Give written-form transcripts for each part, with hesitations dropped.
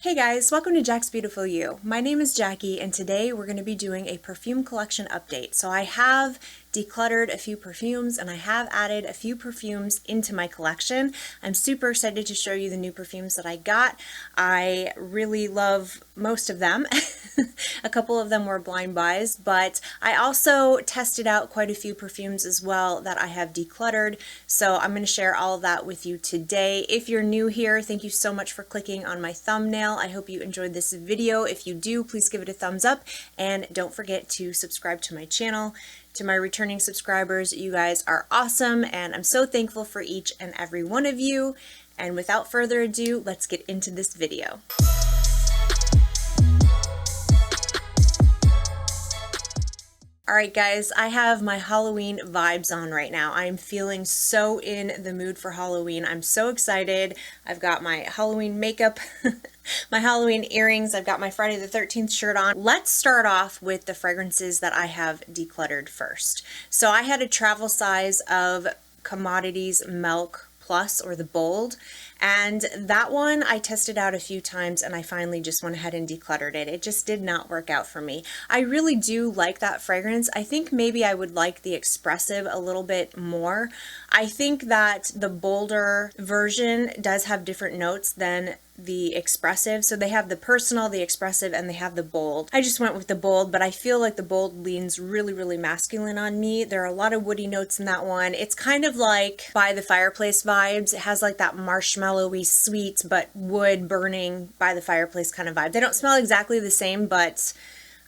Hey guys, welcome to Jack's Beautiful You. My name is Jackie and today we're going to be doing a perfume collection update. So I have decluttered a few perfumes and I have added a few perfumes into my collection. I'm super excited to show you the new perfumes that I got. I really love most of them. A couple of them were blind buys, but I also tested out quite a few perfumes as well that I have decluttered. So I'm going to share all of that with you today. If you're new here, thank you so much for clicking on my thumbnail. I hope you enjoyed this video. If you do, please give it a thumbs up and don't forget to subscribe to my channel. To my returning subscribers, you guys are awesome and I'm so thankful for each and every one of you. And without further ado, let's get into this video. Alright guys, I have my Halloween vibes on right now. I'm feeling so in the mood for Halloween. I'm so excited. I've got my Halloween makeup, my Halloween earrings, I've got my Friday the 13th shirt on. Let's start off with the fragrances that I have decluttered first. So I had a travel size of Commodities Milk Plus, or the Bold, and that one I tested out a few times and I finally just went ahead and decluttered it. It just did not work out for me. I really do like that fragrance. I think maybe I would like the expressive a little bit more. I think that the bolder version does have different notes than the expressive. So they have the personal, the expressive, and they have the bold. I just went with the bold, but I feel like the bold leans really masculine on me. There are a lot of woody notes in that one. It's kind of like By the Fireplace vibes. It has like that marshmallowy sweet but wood burning by the fireplace kind of vibe. They don't smell exactly the same, but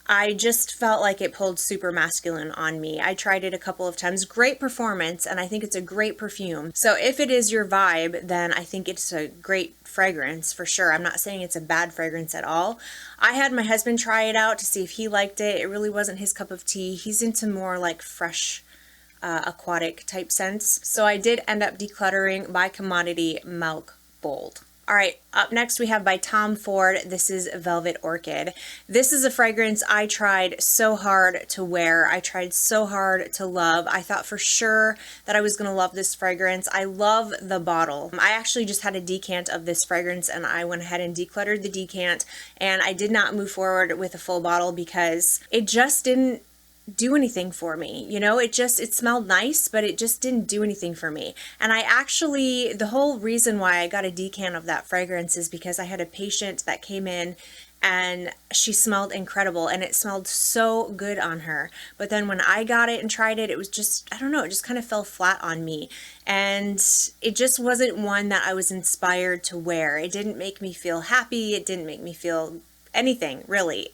I just felt like it pulled super masculine on me. I tried it a couple of times. Great performance, and I think it's a great perfume. So if it is your vibe, then I think it's a great fragrance for sure. I'm not saying it's a bad fragrance at all. I had my husband try it out to see if he liked it. It really wasn't his cup of tea. He's into more like fresh, aquatic type scents. So I did end up decluttering by Commodity Milk Bold. All right, up next we have by Tom Ford. This is Velvet Orchid. This is a fragrance I tried so hard to wear. I tried so hard to love. I thought for sure that I was going to love this fragrance. I love the bottle. I actually just had a decant of this fragrance and I went ahead and decluttered the decant, and I did not move forward with a full bottle because it just didn't do anything for me. You know, it smelled nice, but it just didn't do anything for me. And the whole reason why I got a decant of that fragrance is because I had a patient that came in and she smelled incredible and it smelled so good on her. But then when I got it and tried it, it was just, I don't know, it just kind of fell flat on me. And it just wasn't one that I was inspired to wear. It didn't make me feel happy. It didn't make me feel anything really.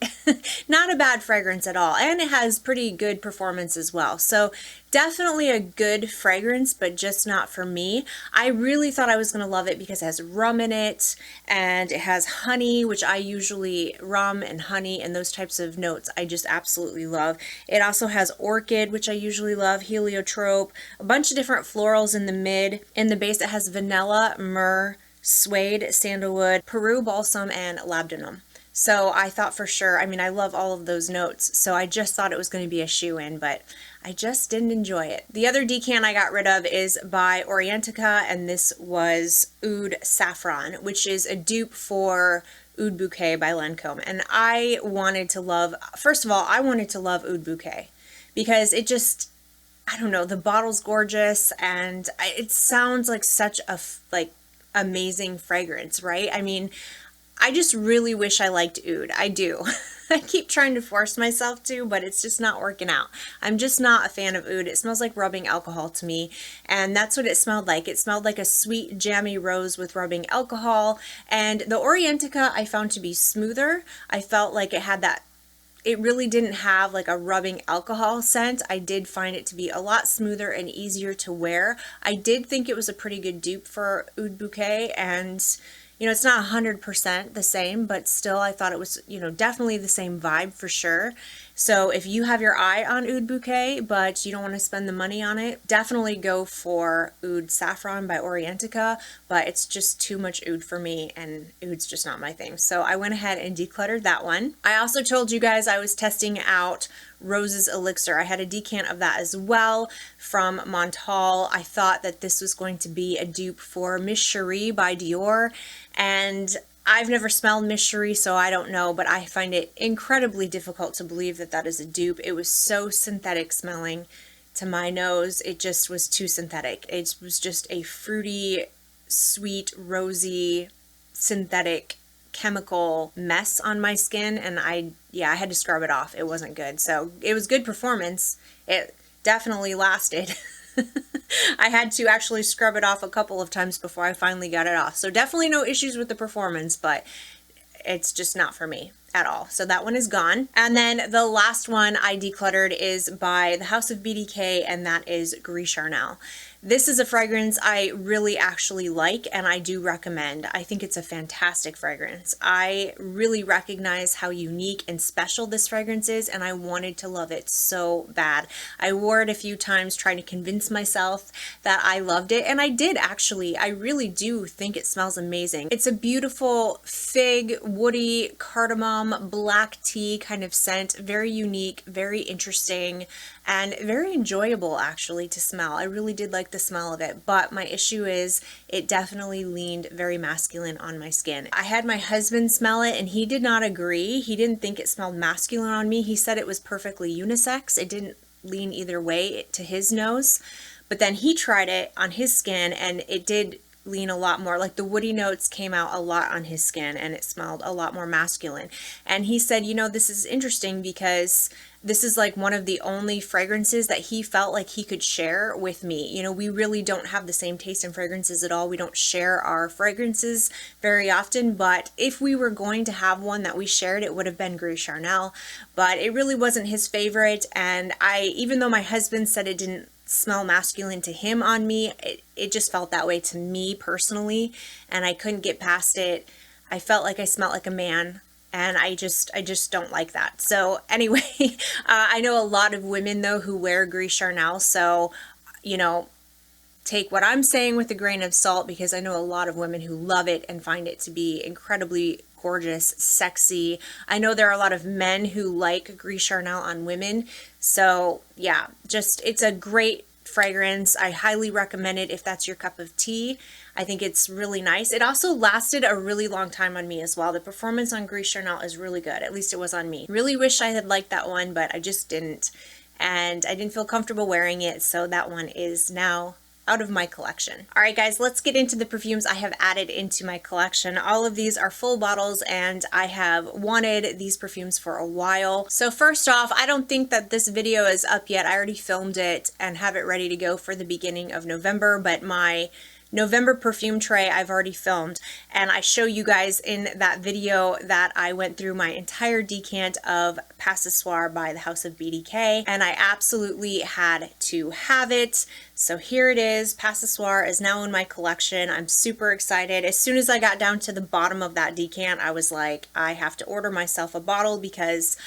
Not a bad fragrance at all, and it has pretty good performance as well. So definitely a good fragrance, but just not for me. I really thought I was going to love it because it has rum in it and it has honey, which I usually, rum and honey and those types of notes I just absolutely love. It also has orchid, which I usually love, heliotrope, a bunch of different florals in the mid. In the base it has vanilla, myrrh, suede, sandalwood, Peru balsam, and labdanum. So I thought for sure, I mean, I love all of those notes, so I just thought it was going to be a shoe-in, but I just didn't enjoy it. The other decant I got rid of is by Orientica, and this was Oud Saffron, which is a dupe for Oud Bouquet by Lancôme. And I wanted to love, first of all, I wanted to love Oud Bouquet because it just, I don't know, the bottle's gorgeous and it sounds like such a amazing fragrance, right? I mean, I just really wish I liked oud. I do. I keep trying to force myself to, but it's just not working out. I'm just not a fan of oud. It smells like rubbing alcohol to me, and that's what it smelled like. It smelled like a sweet, jammy rose with rubbing alcohol, and the Orientica I found to be smoother. I felt like it had that, it really didn't have like a rubbing alcohol scent. I did find it to be a lot smoother and easier to wear. I did think it was a pretty good dupe for Oud Bouquet, and you know, it's not 100% the same, but still I thought it was, you know, definitely the same vibe for sure. So if you have your eye on Oud Bouquet, but you don't want to spend the money on it, definitely go for Oud Saffron by Orientica, but it's just too much oud for me, and oud's just not my thing. So I went ahead and decluttered that one. I also told you guys I was testing out Rose's Elixir. I had a decant of that as well from MONTALE. I thought that this was going to be a dupe for Miss Cherie by Dior, and I've never smelled Mystery, so I don't know, but I find it incredibly difficult to believe that that is a dupe. It was so synthetic smelling to my nose. It just was too synthetic. It was just a fruity, sweet, rosy, synthetic chemical mess on my skin, and I had to scrub it off. It wasn't good. So it was good performance. It definitely lasted. I had to actually scrub it off a couple of times before I finally got it off. So definitely no issues with the performance, but it's just not for me at all. So that one is gone. And then the last one I decluttered is by the House of BDK, and that is Gris Charnel. This is a fragrance I really actually like, and I do recommend. I think it's a fantastic fragrance. I really recognize how unique and special this fragrance is, and I wanted to love it so bad. I wore it a few times trying to convince myself that I loved it, and I did actually. I really do think it smells amazing. It's a beautiful fig, woody, cardamom, black tea kind of scent. Very unique, very interesting, and very enjoyable actually to smell. I really did like the smell of it, but my issue is it definitely leaned very masculine on my skin. I had my husband smell it, and he did not agree. He didn't think it smelled masculine on me. He said it was perfectly unisex. It didn't lean either way to his nose, but then he tried it on his skin, and it did lean a lot more. Like the woody notes came out a lot on his skin, and it smelled a lot more masculine. And he said, you know, this is interesting because this is like one of the only fragrances that he felt like he could share with me. You know, we really don't have the same taste in fragrances at all. We don't share our fragrances very often, but if we were going to have one that we shared, it would have been Gris Charnel, but it really wasn't his favorite. And even though my husband said it didn't smell masculine to him on me, it just felt that way to me personally, and I couldn't get past it. I felt like I smelled like a man, and I just don't like that. So anyway, I know a lot of women though who wear Gris Charnel, so you know, take what I'm saying with a grain of salt, because I know a lot of women who love it and find it to be incredibly gorgeous, sexy. I know there are a lot of men who like Gris Charnel on women. So yeah, it's a great fragrance. I highly recommend it if that's your cup of tea. I think it's really nice. It also lasted a really long time on me as well. The performance on Gris Charnel is really good. At least it was on me. Really wish I had liked that one, but I just didn't. And I didn't feel comfortable wearing it. So that one is now out of my collection. All right, guys, let's get into the perfumes I have added into my collection. All of these are full bottles, and I have wanted these perfumes for a while. So first off, I don't think that this video is up yet. I already filmed it and have it ready to go for the beginning of November, but my November perfume tray I've already filmed, and I show you guys in that video that I went through my entire decant of Soir by the House of BDK, and I absolutely had to have it. So here it is. Soir is now in my collection. I'm super excited. As soon as I got down to the bottom of that decant, I was like, I have to order myself a bottle because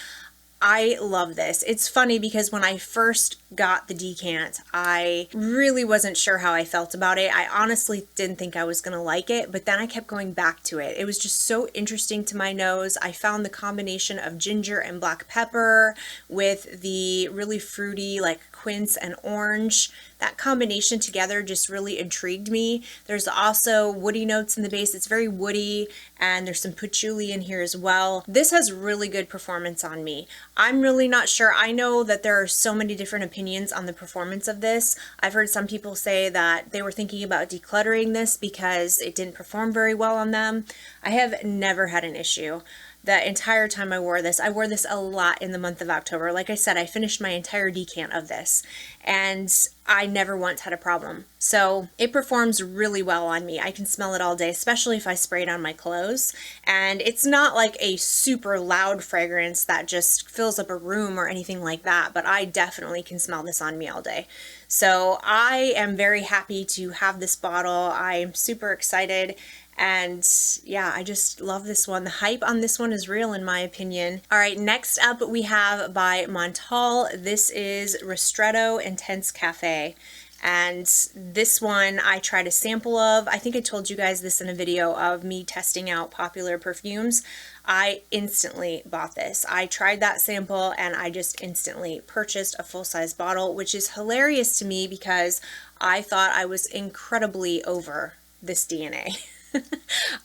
I love this. It's funny because when I first got the decant, I really wasn't sure how I felt about it. I honestly didn't think I was going to like it, but then I kept going back to it. It was just so interesting to my nose. I found the combination of ginger and black pepper with the really fruity like quince and orange. That combination together just really intrigued me. There's also woody notes in the base. It's very woody, and there's some patchouli in here as well. This has really good performance on me. I'm really not sure. I know that there are so many different opinions on the performance of this. I've heard some people say that they were thinking about decluttering this because it didn't perform very well on them. I have never had an issue. The entire time I wore this a lot in the month of October. Like I said, I finished my entire decant of this, and I never once had a problem. So it performs really well on me. I can smell it all day, especially if I spray it on my clothes. And it's not like a super loud fragrance that just fills up a room or anything like that, but I definitely can smell this on me all day. So I am very happy to have this bottle. I'm super excited. And yeah, I just love this one. The hype on this one is real in my opinion. All right, next up we have by MONTALE. This is Ristretto Intense Café. And this one I tried a sample of. I think I told you guys this in a video of me testing out popular perfumes. I instantly bought this. I tried that sample and I just instantly purchased a full-size bottle, which is hilarious to me because I thought I was incredibly over this DNA.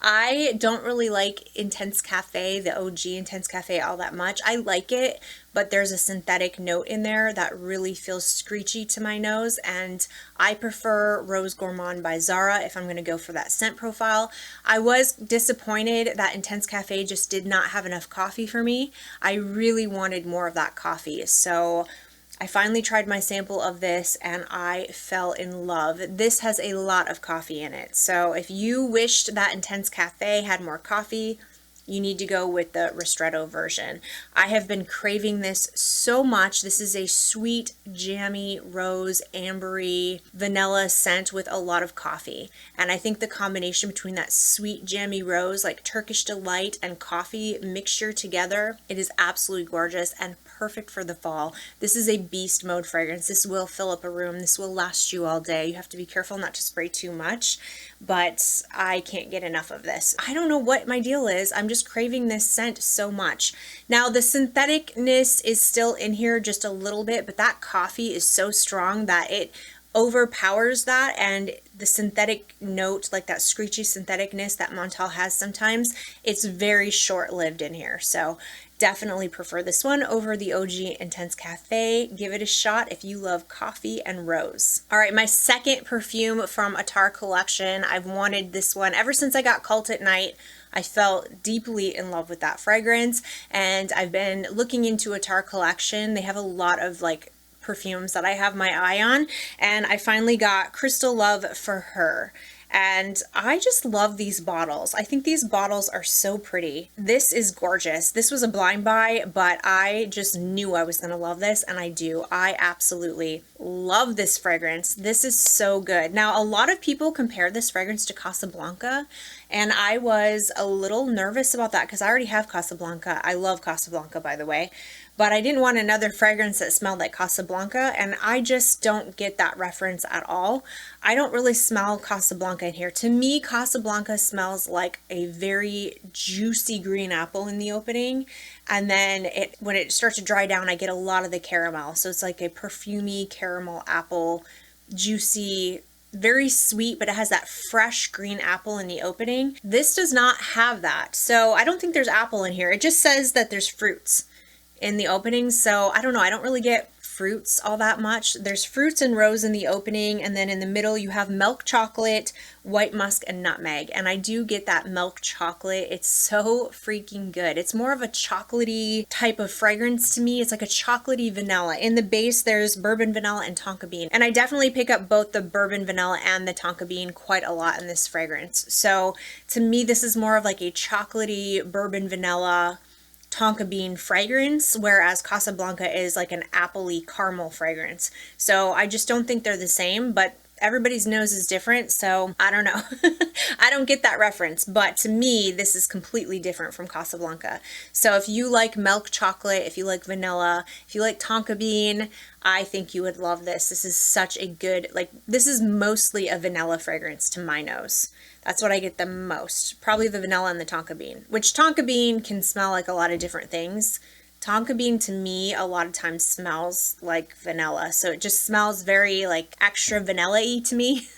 I don't really like Intense Cafe, the OG Intense Cafe, all that much. I like it, but there's a synthetic note in there that really feels screechy to my nose, and I prefer Rose Gourmand by Zara if I'm going to go for that scent profile. I was disappointed that Intense Cafe just did not have enough coffee for me. I really wanted more of that coffee, so I finally tried my sample of this and I fell in love. This has a lot of coffee in it. So if you wished that Intense Cafe had more coffee, you need to go with the Ristretto version. I have been craving this so much. This is a sweet, jammy, rose, ambery, vanilla scent with a lot of coffee. And I think the combination between that sweet, jammy rose, like Turkish Delight, and coffee mixture together, it is absolutely gorgeous and perfect for the fall. This is a beast mode fragrance. This will fill up a room. This will last you all day. You have to be careful not to spray too much, but I can't get enough of this. I don't know what my deal is. I'm just craving this scent so much. Now the syntheticness is still in here just a little bit, but that coffee is so strong that it overpowers that, and the synthetic note, like that screechy syntheticness that MONTALE has sometimes, it's very short-lived in here. So definitely prefer this one over the OG Intense Cafe. Give it a shot if you love coffee and rose. All right, my second perfume from ATTAR collection. I've wanted this one ever since I got Cult at Night. I fell deeply in love with that fragrance, and I've been looking into ATTAR collection. They have a lot of like perfumes that I have my eye on, and I finally got Crystal Love for Her. And I just love these bottles. I think these bottles are so pretty. This is gorgeous. This was a blind buy, but I just knew I was going to love this, and I do. I absolutely love this fragrance. This is so good. Now, a lot of people compare this fragrance to Casablanca, and I was a little nervous about that because I already have Casablanca. I love Casablanca, by the way. But I didn't want another fragrance that smelled like Casablanca, and I just don't get that reference at all. I don't really smell Casablanca in here. To me, Casablanca smells like a very juicy green apple in the opening, and then when it starts to dry down, I get a lot of the caramel. So it's like a perfumey caramel apple, juicy, very sweet, but it has that fresh green apple in the opening. This does not have that. So I don't think there's apple in here. It just says that there's fruits in the opening, so I don't know, I don't really get fruits all that much. There's fruits and rose in the opening, and then in the middle you have milk chocolate, white musk, and nutmeg, and I do get that milk chocolate. It's so freaking good. It's more of a chocolatey type of fragrance to me. It's like a chocolatey vanilla. In the base there's bourbon vanilla and tonka bean, and I definitely pick up both the bourbon vanilla and the tonka bean quite a lot in this fragrance. So to me this is more of like a chocolatey bourbon vanilla tonka bean fragrance, whereas Casablanca is like an appley caramel fragrance. So I just don't think they're the same, but everybody's nose is different, so I don't know. I don't get that reference, but to me this is completely different from Casablanca. So if you like milk chocolate, if you like vanilla, if you like tonka bean, I think you would love this. This is such a good, like, this is mostly a vanilla fragrance to my nose. That's what I get the most. Probably the vanilla and the tonka bean, which tonka bean can smell like a lot of different things. Tonka bean to me a lot of times smells like vanilla, so it just smells very like extra vanilla-y to me.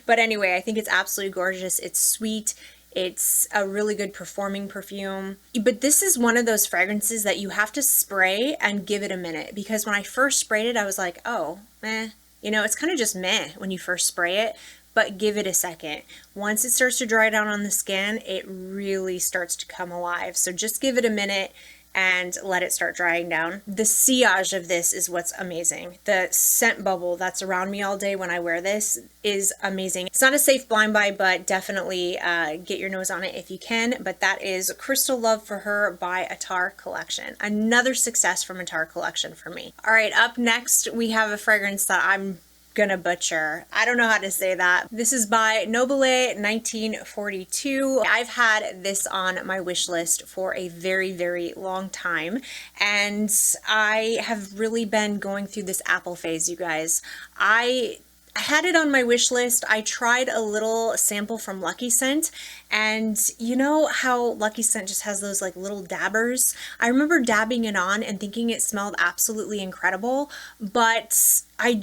But anyway, I think it's absolutely gorgeous. It's sweet. It's a really good performing perfume. But this is one of those fragrances that you have to spray and give it a minute, because when I first sprayed it I was like, oh, meh. You know, it's kind of just meh when you first spray it. But give it a second. Once it starts to dry down on the skin, it really starts to come alive. So just give it a minute and let it start drying down. The sillage of this is what's amazing. The scent bubble that's around me all day when I wear this is amazing. It's not a safe blind buy, but definitely get your nose on it if you can. But that is Crystal Love for Her by ATTAR Collection. Another success from ATTAR Collection for me. All right, up next we have a fragrance that I'm gonna butcher. I don't know how to say that. This is by Nobile 1942. I've had this on my wish list for a very, very long time, and I have really been going through this apple phase, you guys. I I had it on my wish list. I tried a little sample from Lucky Scent, and you know how Lucky Scent just has those like little dabbers? I remember dabbing it on and thinking it smelled absolutely incredible, but I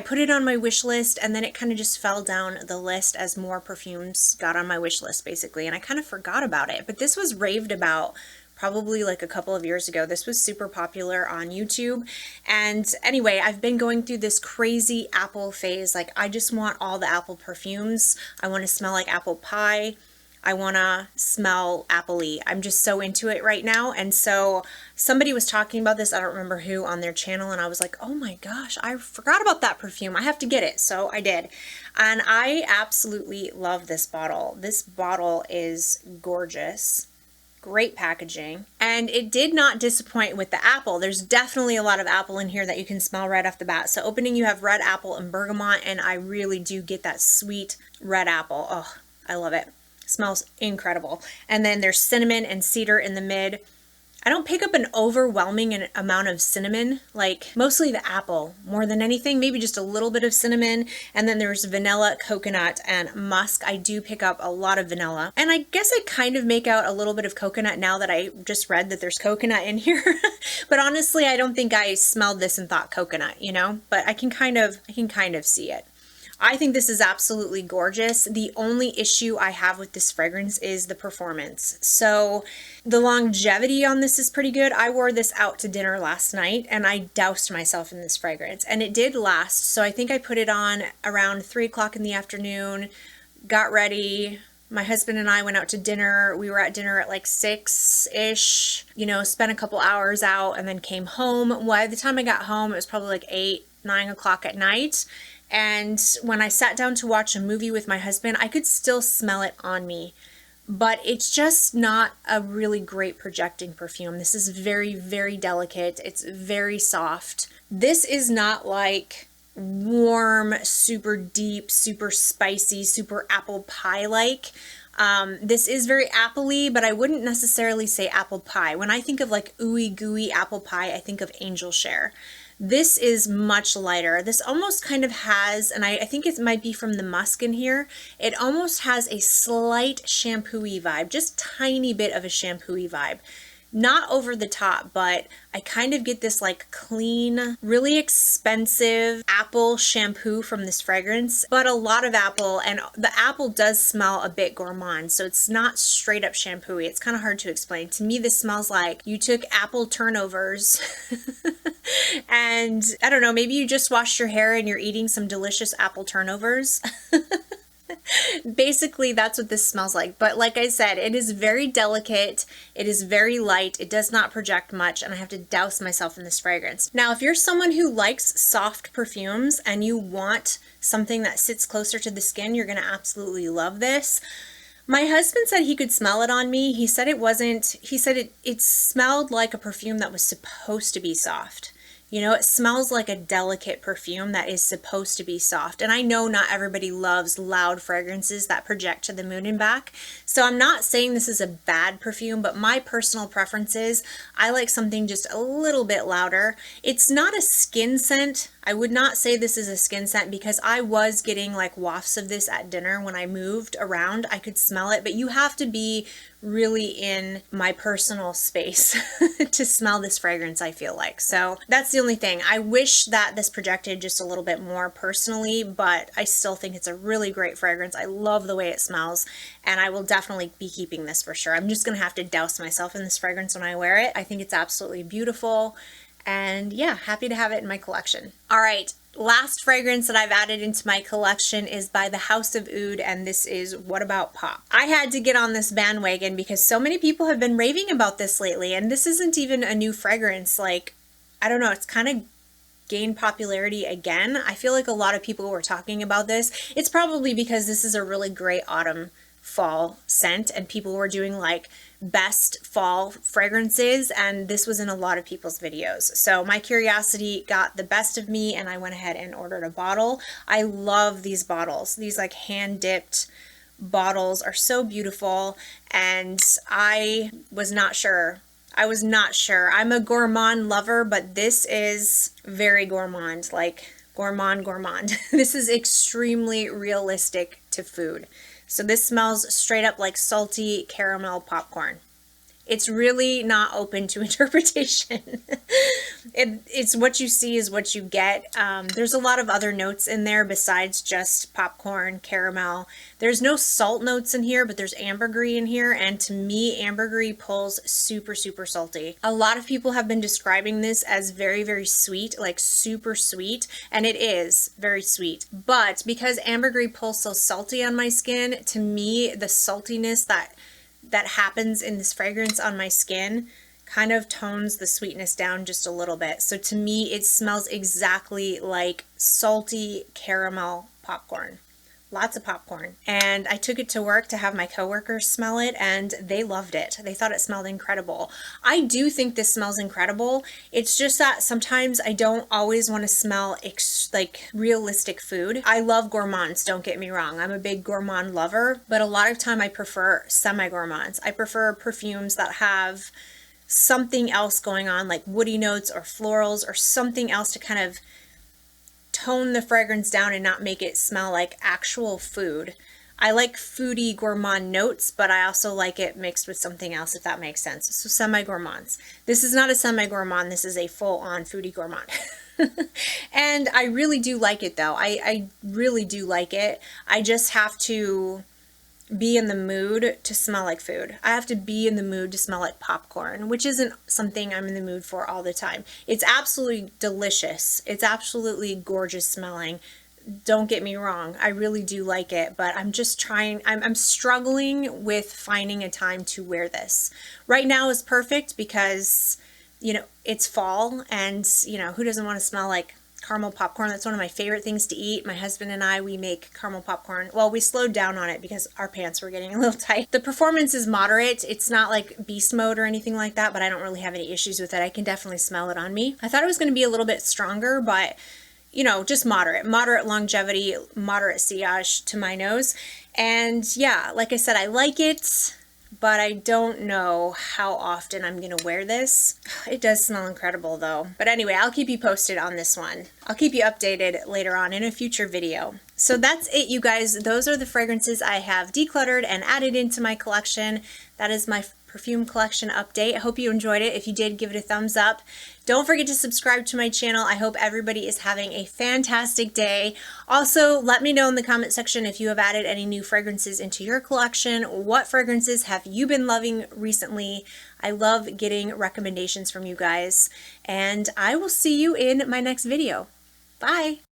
put it on my wish list, and then it kind of just fell down the list as more perfumes got on my wish list basically, and I kind of forgot about it. But this was raved about probably like a couple of years ago. This was super popular on YouTube. And anyway, I've been going through this crazy apple phase. Like, I just want all the apple perfumes. I want to smell like apple pie. I want to smell apple-y. I'm just so into it right now. And so somebody was talking about this, I don't remember who, on their channel, and I was like, oh my gosh, I forgot about that perfume. I have to get it. So I did. And I absolutely love this bottle. This bottle is gorgeous. Great packaging, and it did not disappoint with the apple. There's definitely a lot of apple in here that you can smell right off the bat. So opening, you have red apple and bergamot, and I really do get that sweet red apple. Oh, I love it. Smells incredible. And then there's cinnamon and cedar in the mid. I don't pick up an overwhelming amount of cinnamon, like mostly the apple more than anything, maybe just a little bit of cinnamon. And then there's vanilla, coconut, and musk. I do pick up a lot of vanilla. And I guess I kind of make out a little bit of coconut now that I just read that there's coconut in here. But honestly, I don't think I smelled this and thought coconut, you know, but I can kind of see it. I think this is absolutely gorgeous. The only issue I have with this fragrance is the performance. So the longevity on this is pretty good. I wore this out to dinner last night and I doused myself in this fragrance, and it did last. So I think I put it on around 3 o'clock in the afternoon, got ready. My husband and I went out to dinner. We were at dinner at like 6-ish, you know, spent a couple hours out and then came home. Well, by the time I got home, it was probably like 8-9 o'clock at night. And when I sat down to watch a movie with my husband, I could still smell it on me, but it's just not a really great projecting perfume. This is very, very delicate. It's very soft. This is not like warm, super deep, super spicy, super apple pie-like. This is very apple-y, but I wouldn't necessarily say apple pie. When I think of like ooey gooey apple pie, I think of Angel Share. This is much lighter. This almost kind of has, and I think it might be from the musk in here, it almost has a slight shampoo-y vibe, just tiny bit of a shampoo-y vibe. Not over the top, but I kind of get this like clean, really expensive apple shampoo from this fragrance, but a lot of apple, and the apple does smell a bit gourmand, so it's not straight up shampoo-y. It's kind of hard to explain. To me, this smells like you took apple turnovers and I don't know, maybe you just washed your hair and you're eating some delicious apple turnovers. Basically, that's what this smells like. But like I said, it is very delicate. It is very light. It does not project much, and I have to douse myself in this fragrance. Now, if you're someone who likes soft perfumes and you want something that sits closer to the skin, you're going to absolutely love this. My husband said he could smell it on me. He said it wasn't, he said it smelled like a perfume that was supposed to be soft. You know, it smells like a delicate perfume that is supposed to be soft. And I know not everybody loves loud fragrances that project to the moon and back. So I'm not saying this is a bad perfume, but my personal preference is I like something just a little bit louder. It's not a skin scent. I would not say this is a skin scent because I was getting like wafts of this at dinner when I moved around. I could smell it, but you have to be really in my personal space to smell this fragrance, I feel like. So that's the only thing. I wish that this projected just a little bit more personally, but I still think it's a really great fragrance. I love the way it smells, and I will definitely be keeping this for sure. I'm just gonna have to douse myself in this fragrance when I wear it. I think it's absolutely beautiful, and yeah, happy to have it in my collection. All right. Last fragrance that I've added into my collection is by the House of Oud, and this is What About Pop. I had to get on this bandwagon because so many people have been raving about this lately, and this isn't even a new fragrance. Like, I don't know, it's kind of gained popularity again. I feel like a lot of people were talking about this. It's probably because this is a really great autumn fall scent, and people were doing like best fall fragrances, and this was in a lot of people's videos. So my curiosity got the best of me, and I went ahead and ordered a bottle. I love these bottles. These like hand dipped bottles are so beautiful, and I was not sure. I'm a gourmand lover, but this is very gourmand. Like, Gourmand, gourmand. This is extremely realistic to food. So this smells straight up like salty caramel popcorn. It's really not open to interpretation. It's what you see is what you get. There's a lot of other notes in there besides just popcorn, caramel. There's no salt notes in here, but there's ambergris in here. And to me, ambergris pulls super, super salty. A lot of people have been describing this as very, very sweet, like super sweet. And it is very sweet. But because ambergris pulls so salty on my skin, to me, the saltiness that happens in this fragrance on my skin kind of tones the sweetness down just a little bit. So to me, it smells exactly like salty caramel popcorn. Lots of popcorn. And I took it to work to have my coworkers smell it, and they loved it. They thought it smelled incredible. I do think this smells incredible. It's just that sometimes I don't always want to smell like realistic food. I love gourmands, don't get me wrong. I'm a big gourmand lover, but a lot of time I prefer semi-gourmands. I prefer perfumes that have something else going on, like woody notes or florals or something else to kind of tone the fragrance down and not make it smell like actual food. I like foodie gourmand notes, but I also like it mixed with something else, if that makes sense. So semi-gourmands. This is not a semi-gourmand, this is a full-on foodie gourmand. And I really do like it though. I really do like it. I just have to be in the mood to smell like food. I have to be in the mood to smell like popcorn, which isn't something I'm in the mood for all the time. It's absolutely delicious. It's absolutely gorgeous smelling. Don't get me wrong. I really do like it, but I'm just trying, I'm struggling with finding a time to wear this. Right now is perfect because, you know, it's fall and, you know, who doesn't want to smell like caramel popcorn? That's one of my favorite things to eat. My husband and I, we make caramel popcorn. Well, we slowed down on it because our pants were getting a little tight. The performance is moderate. It's not like beast mode or anything like that, but I don't really have any issues with it. I can definitely smell it on me. I thought it was going to be a little bit stronger, but you know, just moderate longevity, moderate sillage to my nose. And yeah, like I said, I like it, but I don't know how often I'm going to wear this. It does smell incredible though. But anyway, I'll keep you posted on this one. I'll keep you updated later on in a future video. So that's it, you guys. Those are the fragrances I have decluttered and added into my collection. That is my perfume collection update. I hope you enjoyed it. If you did, give it a thumbs up. Don't forget to subscribe to my channel. I hope everybody is having a fantastic day. Also, let me know in the comment section if you have added any new fragrances into your collection. What fragrances have you been loving recently? I love getting recommendations from you guys. And I will see you in my next video. Bye!